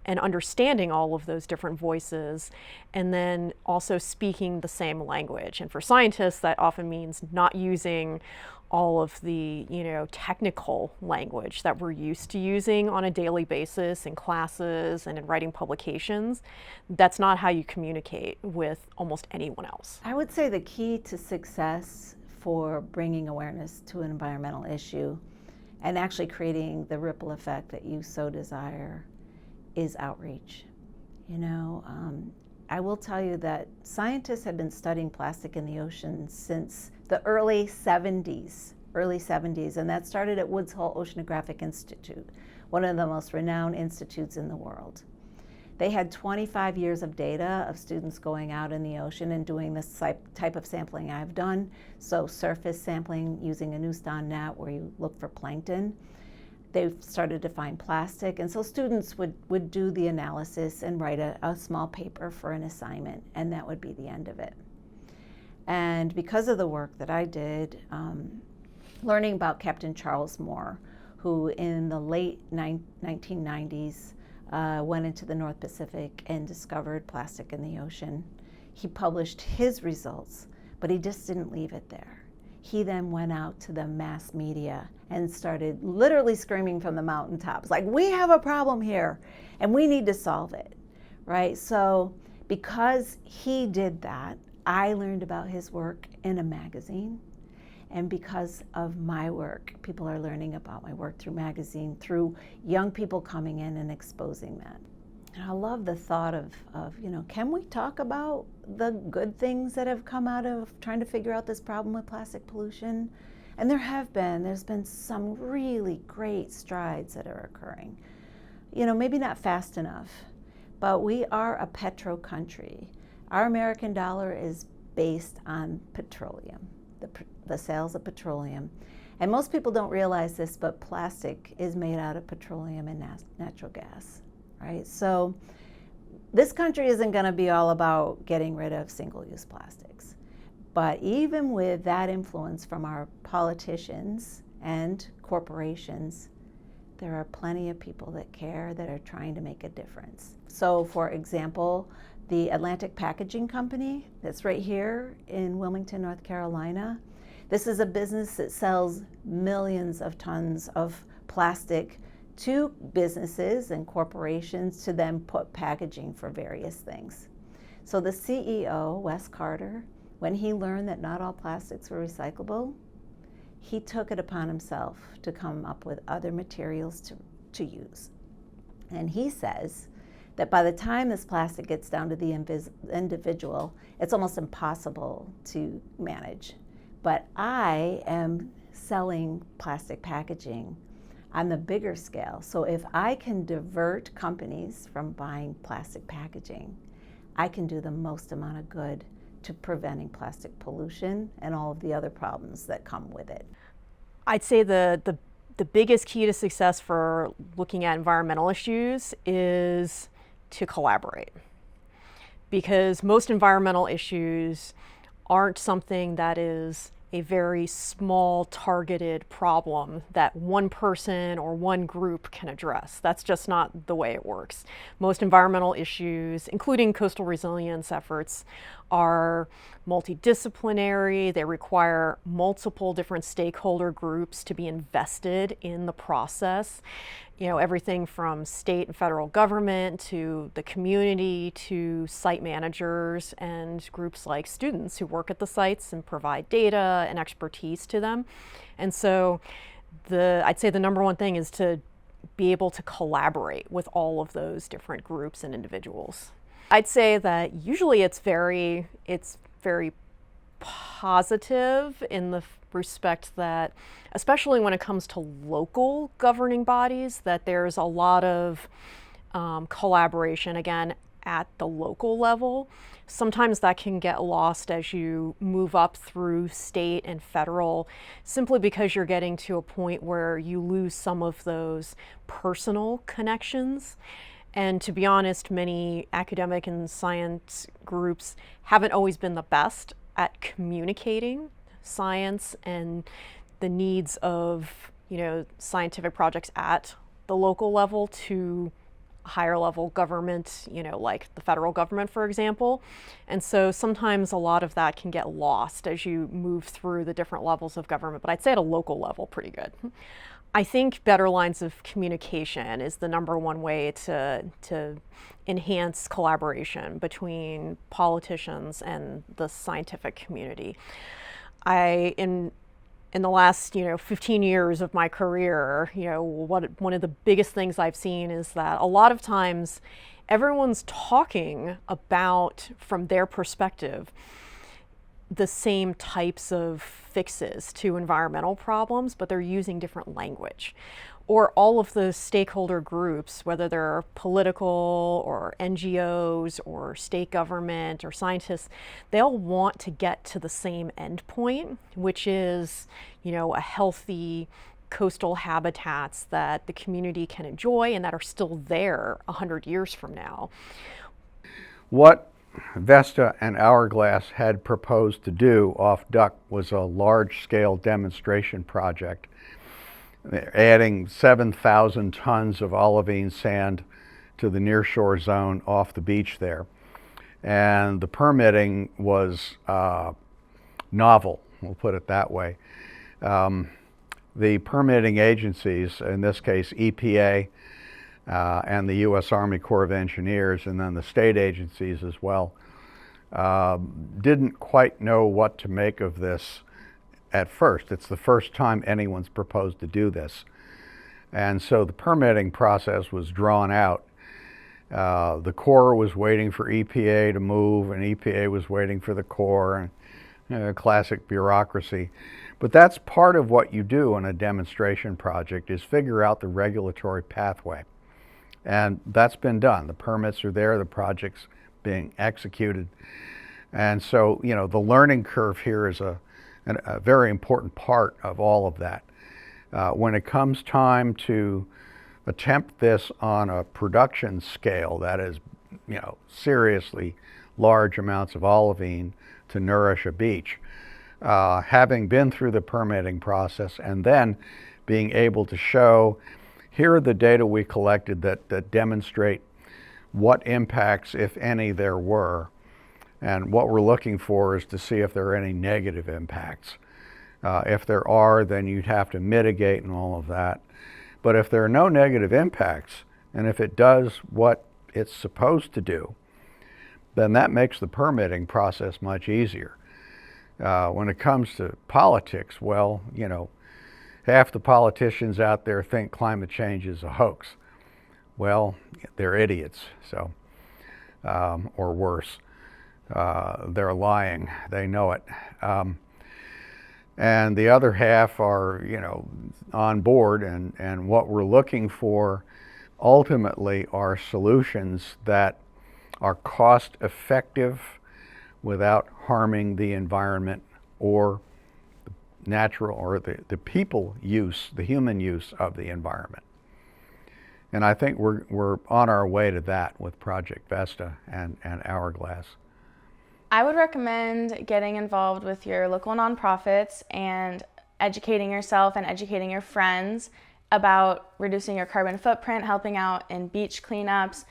and understanding all of those different voices, and then also speaking the same language. And for scientists, that often means not using all of the, you know, technical language that we're used to using on a daily basis in classes and in writing publications. That's not how you communicate with almost anyone else. I would say the key to success for bringing awareness to an environmental issue and actually creating the ripple effect that you so desire is outreach. You know, I will tell you that scientists have been studying plastic in the ocean since the early 70s, and that started at Woods Hole Oceanographic Institute, one of the most renowned institutes in the world. They had 25 years of data of students going out in the ocean and doing this type of sampling I've done. So surface sampling using a Newston net where you look for plankton. They've started to find plastic, and so students would do the analysis and write a small paper for an assignment, and that would be the end of it. And because of the work that I did, learning about Captain Charles Moore, who in the late 1990s went into the North Pacific and discovered plastic in the ocean. He published his results, but he just didn't leave it there. He then went out to the mass media and started literally screaming from the mountaintops, like, we have a problem here and we need to solve it, right? So because he did that, I learned about his work in a magazine. And because of my work, people are learning about my work through magazine, through young people coming in and exposing that. And I love the thought of, can we talk about the good things that have come out of trying to figure out this problem with plastic pollution? And there's been some really great strides that are occurring. Maybe not fast enough, but we are a petro country. Our American dollar is based on petroleum, the sales of petroleum. And most people don't realize this, but plastic is made out of petroleum and natural gas, right? So this country isn't going to be all about getting rid of single-use plastics. But even with that influence from our politicians and corporations, there are plenty of people that care, that are trying to make a difference. So for example, the Atlantic Packaging Company that's right here in Wilmington, North Carolina, this is a business that sells millions of tons of plastic to businesses and corporations to then put packaging for various things. So the CEO, Wes Carter, when he learned that not all plastics were recyclable, he took it upon himself to come up with other materials to use. And he says that by the time this plastic gets down to the individual, it's almost impossible to manage. But I am selling plastic packaging on the bigger scale. So if I can divert companies from buying plastic packaging, I can do the most amount of good to preventing plastic pollution and all of the other problems that come with it. I'd say the biggest key to success for looking at environmental issues is to collaborate. Because most environmental issues aren't something that is a very small targeted problem that one person or one group can address. That's just not the way it works. Most environmental issues, including coastal resilience efforts, are multidisciplinary. They require multiple different stakeholder groups to be invested in the process. Everything from state and federal government to the community to site managers and groups like students who work at the sites and provide data and expertise to them. And so I'd say the number one thing is to be able to collaborate with all of those different groups and individuals. I'd say that usually it's very positive in the respect that, especially when it comes to local governing bodies, that there's a lot of collaboration, again, at the local level. Sometimes that can get lost as you move up through state and federal, simply because you're getting to a point where you lose some of those personal connections. And to be honest, many academic and science groups haven't always been the best at communicating science and the needs of, scientific projects at the local level to higher level government, like the federal government, for example. And so sometimes a lot of that can get lost as you move through the different levels of government, but I'd say at a local level, pretty good. I think better lines of communication is the number one way to enhance collaboration between politicians and the scientific community. In the last 15 years of my career, one of the biggest things I've seen is that a lot of times everyone's talking about, from their perspective, the same types of fixes to environmental problems, but they're using different language. Or all of the stakeholder groups, whether they're political or NGOs or state government or scientists, they all want to get to the same endpoint, which is, a healthy coastal habitats that the community can enjoy and that are still there 100 years from now. What Vesta and Hourglass had proposed to do off Duck was a large-scale demonstration project, adding 7,000 tons of olivine sand to the nearshore zone off the beach there. And the permitting was novel, we'll put it that way. The permitting agencies, in this case EPA, and the U.S. Army Corps of Engineers, and then the state agencies as well, didn't quite know what to make of this at first. It's the first time anyone's proposed to do this. And so the permitting process was drawn out. The Corps was waiting for EPA to move, and EPA was waiting for the Corps, and classic bureaucracy. But that's part of what you do in a demonstration project, is figure out the regulatory pathway. And that's been done. The permits are there, the project's being executed. And so, you know, the learning curve here is a very important part of all of that. When it comes time to attempt this on a production scale, that is, you know, seriously large amounts of olivine to nourish a beach, having been through the permitting process and then being able to show, here are the data we collected that demonstrate what impacts, if any, there were. And what we're looking for is to see if there are any negative impacts. If there are, then you'd have to mitigate and all of that. But if there are no negative impacts, and if it does what it's supposed to do, then that makes the permitting process much easier. When it comes to politics, well, you know, half the politicians out there think climate change is a hoax. Well, they're idiots, so, or worse. They're lying, they know it. And the other half are, you know, on board, and what we're looking for ultimately are solutions that are cost effective without harming the environment or natural or the people use, the human use of the environment. And I think we're on our way to that with Project Vesta and Hourglass. I would recommend getting involved with your local nonprofits and educating yourself and educating your friends about reducing your carbon footprint, helping out in beach cleanups,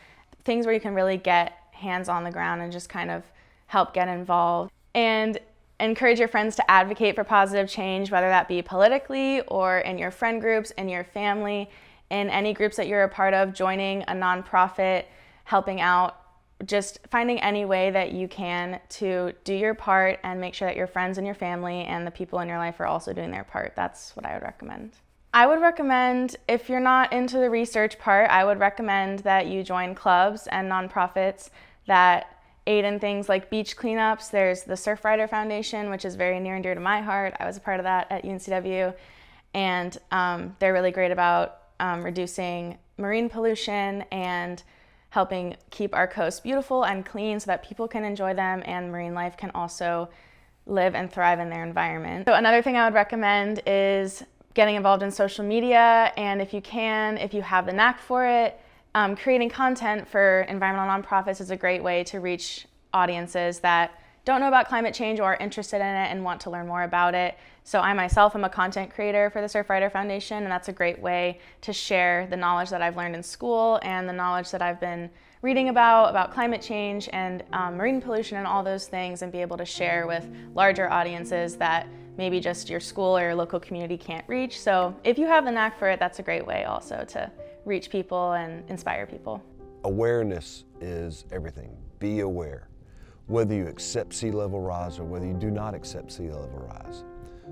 things where you can really get hands on the ground and just kind of help get involved. And encourage your friends to advocate for positive change, whether that be politically or in your friend groups, in your family, in any groups that you're a part of, joining a nonprofit, helping out, just finding any way that you can to do your part and make sure that your friends and your family and the people in your life are also doing their part. That's what I would recommend. I would recommend, if you're not into the research part, I would recommend that you join clubs and nonprofits that aid in things like beach cleanups. There's the Surfrider Foundation, which is very near and dear to my heart. I was a part of that at UNCW, and they're really great about reducing marine pollution and helping keep our coasts beautiful and clean so that people can enjoy them and marine life can also live and thrive in their environment. So another thing I would recommend is getting involved in social media, and if you can, if you have the knack for it, creating content for environmental nonprofits is a great way to reach audiences that don't know about climate change or are interested in it and want to learn more about it. So I myself am a content creator for the Surfrider Foundation, and that's a great way to share the knowledge that I've learned in school and the knowledge that I've been reading about climate change and marine pollution and all those things, and be able to share with larger audiences that maybe just your school or your local community can't reach. So if you have the knack for it, that's a great way also to reach people and inspire people. Awareness is everything. Be aware. Whether you accept sea level rise or whether you do not accept sea level rise,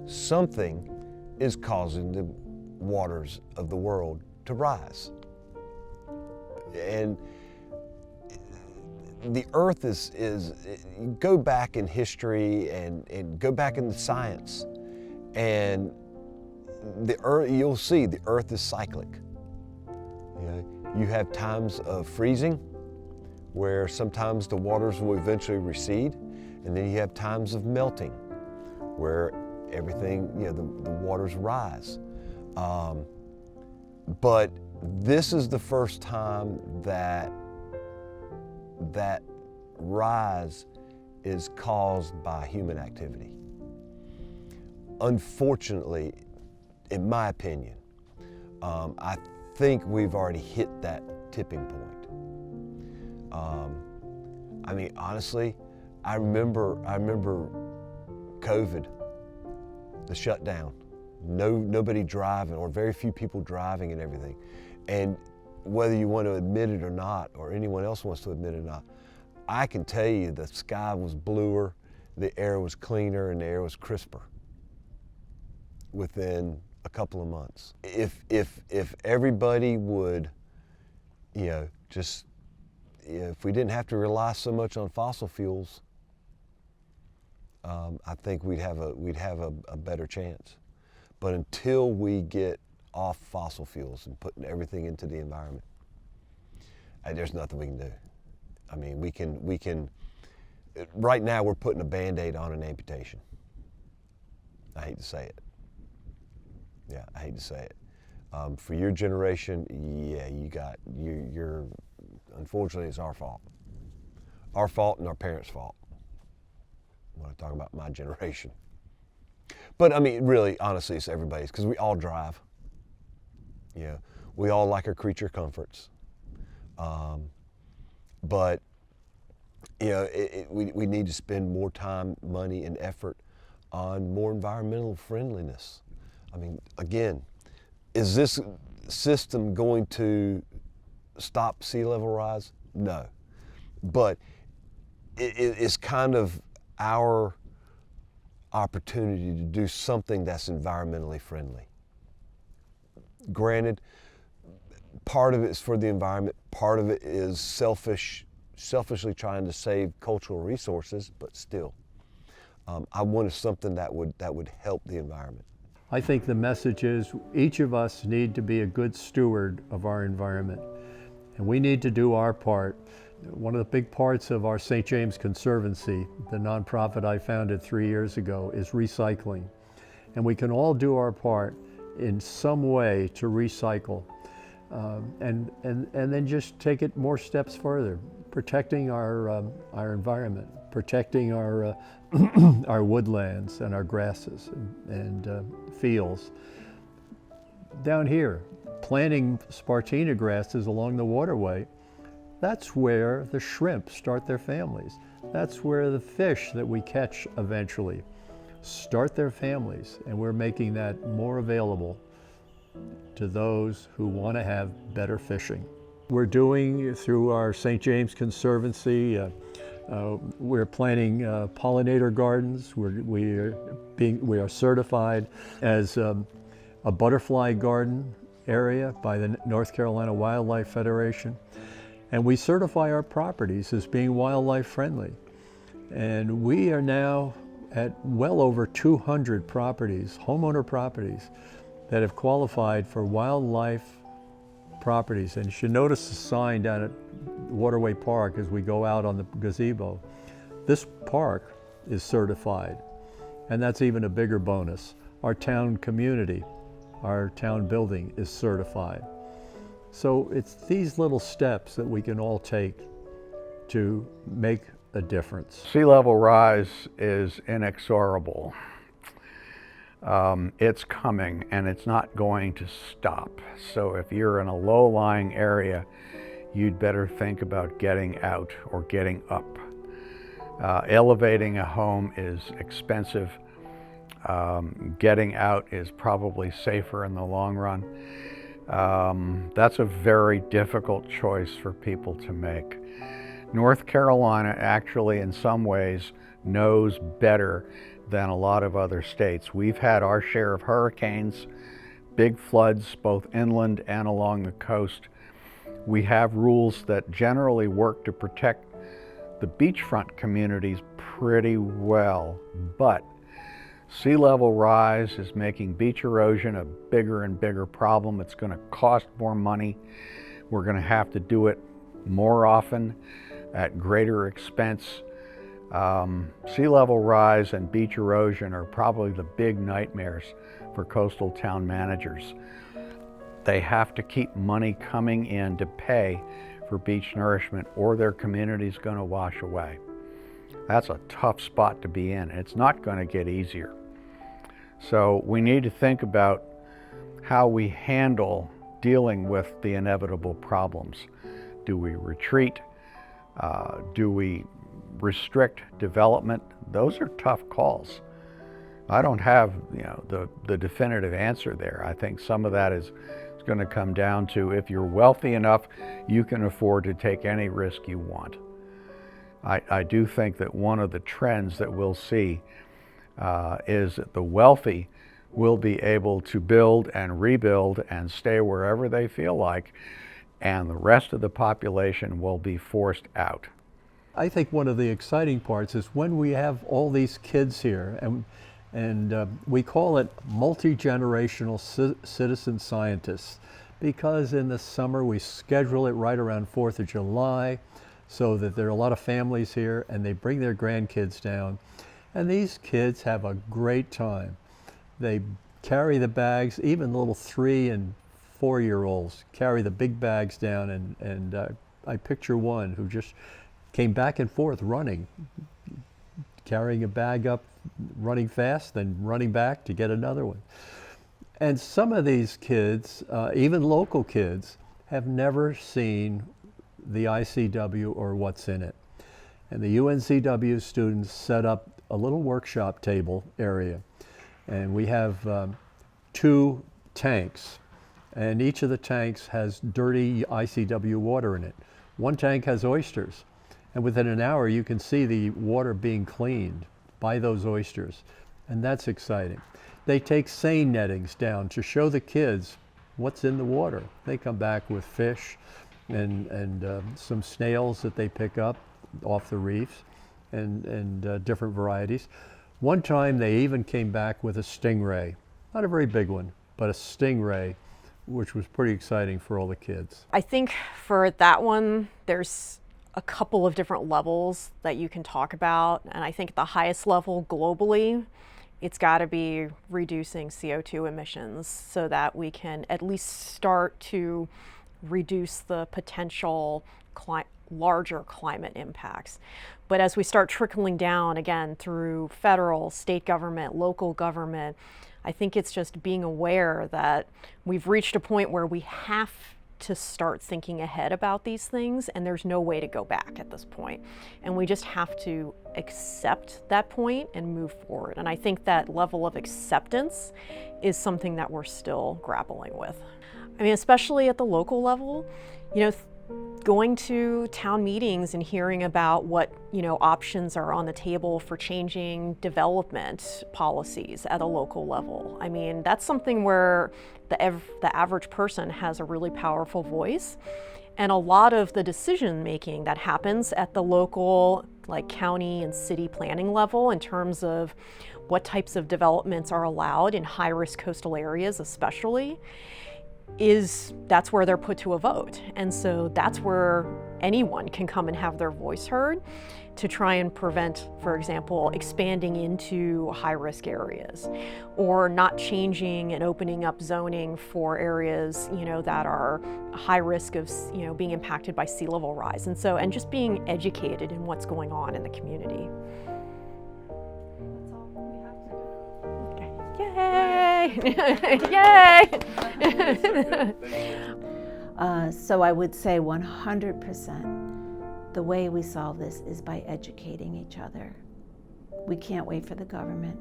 something is causing the waters of the world to rise. And the earth is go back in history and go back in the science, and the earth, you'll see the earth is cyclic. You have times of freezing, where sometimes the waters will eventually recede, and then you have times of melting, where everything, the waters rise. But this is the first time that rise is caused by human activity. Unfortunately, in my opinion, I think we've already hit that tipping point. I mean, honestly, I remember COVID, the shutdown, nobody driving, or very few people driving and everything. And whether you want to admit it or not, or anyone else wants to admit it or not, I can tell you the sky was bluer, the air was cleaner, and the air was crisper within a couple of months. If everybody would, just if we didn't have to rely so much on fossil fuels, I think we'd have a better chance. But until we get off fossil fuels and putting everything into the environment, there's nothing we can do. I mean, we can. Right now, we're putting a Band-Aid on an amputation. I hate to say it. Yeah, I hate to say it. For your generation, yeah, you're. Unfortunately, it's our fault. Our fault and our parents' fault. When I talk about my generation. But I mean, really, honestly, it's everybody's, because we all drive. Yeah, we all like our creature comforts. But you know, we need to spend more time, money, and effort on more environmental friendliness. I mean, again, is this system going to stop sea level rise? No. But it's kind of our opportunity to do something that's environmentally friendly. Granted, part of it is for the environment, part of it is selfishly trying to save cultural resources, but still, I wanted something that would help the environment. I think the message is each of us need to be a good steward of our environment, and we need to do our part. One of the big parts of our St. James Conservancy, the nonprofit I founded 3 years ago, is recycling. And we can all do our part in some way to recycle, and then just take it more steps further, protecting our environment, protecting our our woodlands and our grasses and fields. Down here, planting Spartina grasses along the waterway, that's where the shrimp start their families. That's where the fish that we catch eventually start their families, and we're making that more available to those who want to have better fishing. We're doing, through our St. James Conservancy, we're planting pollinator gardens. We are certified as a butterfly garden area by the North Carolina Wildlife Federation. And we certify our properties as being wildlife friendly. And we are now at well over 200 properties, homeowner properties, that have qualified for wildlife properties. And you should notice the sign down at Waterway Park as we go out on the gazebo. This park is certified, and that's even a bigger bonus. Our town community, our town building is certified. So it's these little steps that we can all take to make a difference. Sea level rise is inexorable. It's coming, and it's not going to stop. So if you're in a low-lying area, you'd better think about getting out or getting up. Elevating a home is expensive. Getting out is probably safer in the long run. That's a very difficult choice for people to make. North Carolina actually, in some ways, knows better than a lot of other states. We've had our share of hurricanes, big floods, both inland and along the coast. We have rules that generally work to protect the beachfront communities pretty well, but sea level rise is making beach erosion a bigger and bigger problem. It's going to cost more money. We're going to have to do it more often at greater expense. Sea level rise and beach erosion are probably the big nightmares for coastal town managers. They have to keep money coming in to pay for beach nourishment, or their community's going to wash away. That's a tough spot to be in. It's not going to get easier. So we need to think about how we handle dealing with the inevitable problems. Do we retreat? Do we restrict development? Those are tough calls. I don't have, the definitive answer there. I think some of that is going to come down to, if you're wealthy enough, you can afford to take any risk you want. I do think that one of the trends that we'll see is that the wealthy will be able to build and rebuild and stay wherever they feel like, and the rest of the population will be forced out. I think one of the exciting parts is when we have all these kids here, and we call it multi-generational citizen scientists, because in the summer we schedule it right around 4th of July so that there are a lot of families here and they bring their grandkids down. And these kids have a great time. They carry the bags, even little 3- and 4-year-olds carry the big bags down, and I picture one who just came back and forth running, carrying a bag up, running fast, then running back to get another one. And some of these kids, even local kids, have never seen the ICW or what's in it. And the UNCW students set up a little workshop table area. And we have 2 tanks. And each of the tanks has dirty ICW water in it. One tank has oysters. And within an hour, you can see the water being cleaned by those oysters. And that's exciting. They take seine nettings down to show the kids what's in the water. They come back with fish and some snails that they pick up off the reefs and different varieties. One time they even came back with a stingray. Not a very big one, but a stingray, which was pretty exciting for all the kids. I think for that one, there's a couple of different levels that you can talk about. And I think at the highest level globally, it's got to be reducing CO2 emissions so that we can at least start to reduce the potential larger climate impacts. But as we start trickling down again through federal, state government, local government, I think it's just being aware that we've reached a point where we have to start thinking ahead about these things, and there's no way to go back at this point. And we just have to accept that point and move forward. And I think that level of acceptance is something that we're still grappling with. I mean, especially at the local level, you know, going to town meetings and hearing about what, you know, options are on the table for changing development policies at a local level. I mean, that's something where the average person has a really powerful voice. And a lot of the decision making that happens at the local, like county and city planning level in terms of what types of developments are allowed in high-risk coastal areas especially, that's where they're put to a vote. And so that's where anyone can come and have their voice heard to try and prevent, for example, expanding into high-risk areas, or not changing and opening up zoning for areas, you know, that are high risk of, you know, being impacted by sea level rise. And so, and just being educated in what's going on in the community. Yay! So I would say 100% the way we solve this is by educating each other. We can't wait for the government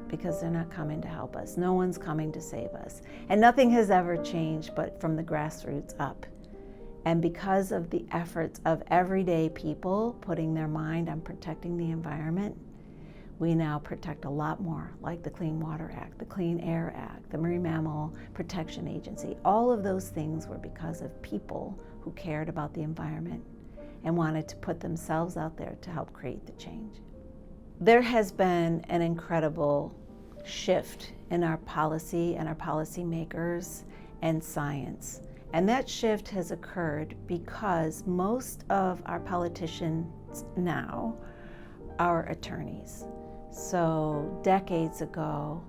because they're not coming to help us. No one's coming to save us. And nothing has ever changed but from the grassroots up. And because of the efforts of everyday people putting their mind on protecting the environment, we now protect a lot more, like the Clean Water Act, the Clean Air Act, the Marine Mammal Protection Agency. All of those things were because of people who cared about the environment and wanted to put themselves out there to help create the change. There has been an incredible shift in our policy and our policymakers and science. And that shift has occurred because most of our politicians now are attorneys. So decades ago,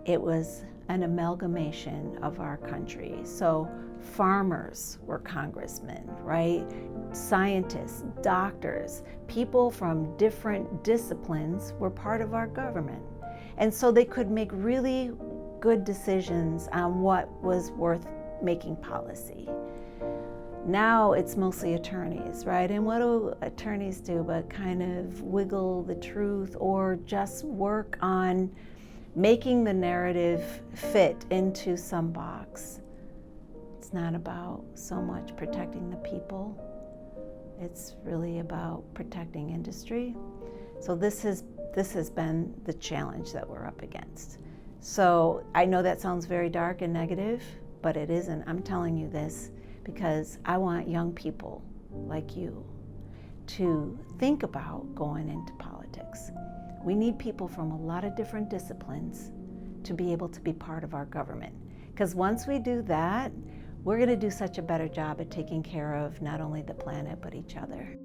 it was an amalgamation of our country. So farmers were congressmen, right? Scientists, doctors, people from different disciplines were part of our government. And so they could make really good decisions on what was worth making policy. Now it's mostly attorneys, right? And what do attorneys do but kind of wiggle the truth or just work on making the narrative fit into some box? It's not about so much protecting the people. It's really about protecting industry. So this has been the challenge that we're up against. So I know that sounds very dark and negative, but it isn't. I'm telling you this. because I want young people like you to think about going into politics. We need people from a lot of different disciplines to be able to be part of our government. Because once we do that, we're going to do such a better job at taking care of not only the planet, but each other.